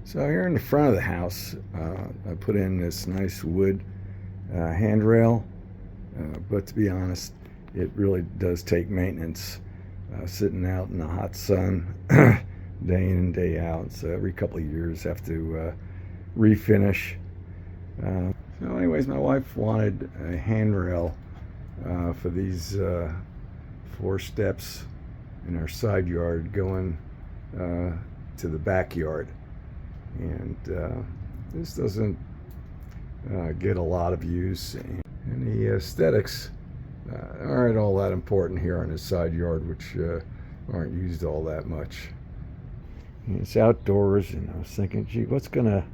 So here in the front of the house, I put in this nice wood handrail, but to be honest, it really does take maintenance. Sitting out in the hot sun day in and day out, so every couple of years have to refinish. So anyways, my wife wanted a handrail for these 4 steps in our side yard going to the backyard. And this doesn't get a lot of use, and the aesthetics aren't all that important here on this side yard, which aren't used all that much. And it's outdoors, and I was thinking, gee, what's gonna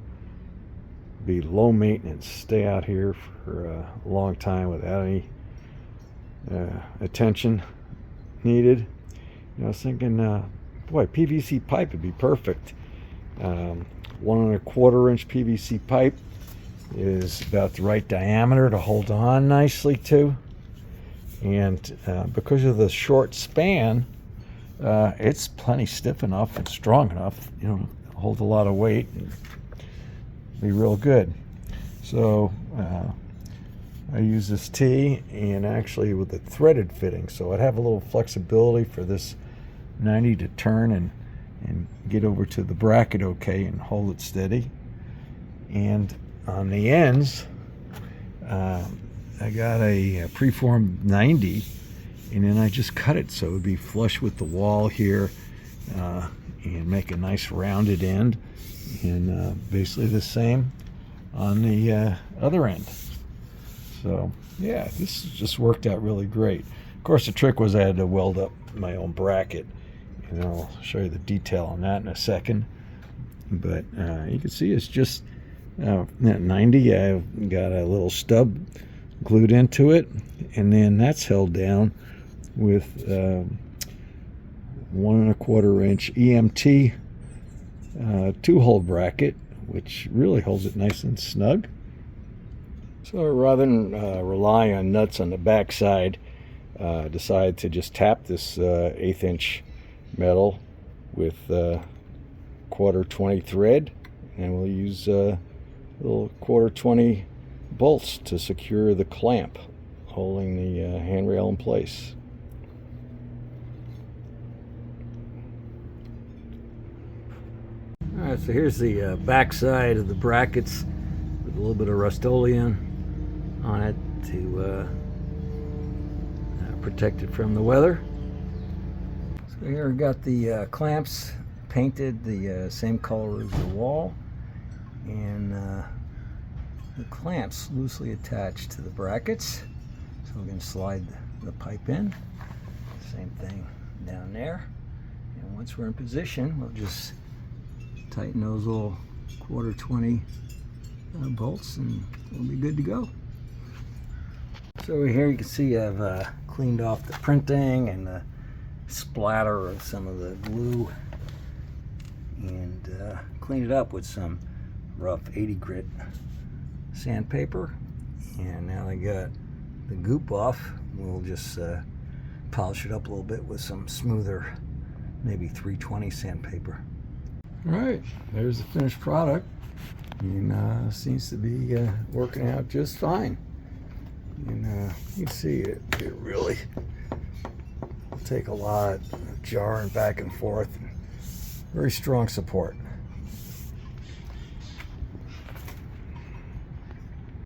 be low maintenance, stay out here for a long time without any attention needed? And I was thinking, boy, PVC pipe would be perfect. 1 1/4 inch PVC pipe is about the right diameter to hold on nicely to, and because of the short span, it's plenty stiff enough and strong enough, to hold a lot of weight and be real good. So I use this T, and actually with the threaded fitting, so I'd have a little flexibility for this 90 to turn and get over to the bracket okay and hold it steady. And on the ends, I got a preformed 90, and then I just cut it so it would be flush with the wall here, and make a nice rounded end, and basically the same on the other end. So yeah, this just worked out really great. Of course, the trick was I had to weld up my own bracket, and I'll show you the detail on that in a second. But you can see it's just that 90. I've got a little stub glued into it, and then that's held down with 1 1/4 inch EMT 2-hole bracket, which really holds it nice and snug. So rather than rely on nuts on the back side, decided to just tap this 1/8 inch metal with 1/4 20 thread, and we'll use little 1/4 20 bolts to secure the clamp holding the handrail in place. Alright, so here's the back side of the brackets with a little bit of Rust-Oleum on it to protect it from the weather. So here we got the clamps painted the same color as the wall, and the clamps loosely attached to the brackets, so we can slide the pipe in. Same thing down there, and once we're in position, we'll just tighten those little 1/4 20 bolts, and we'll be good to go. So here you can see I've cleaned off the printing and the splatter of some of the glue, and cleaned it up with some rough 80 grit sandpaper. And now I got the goop off, we'll just polish it up a little bit with some smoother, maybe 320 sandpaper. Alright, there's the finished product, and seems to be working out just fine. And you can see it really will take a lot of jarring back and forth. Very strong support.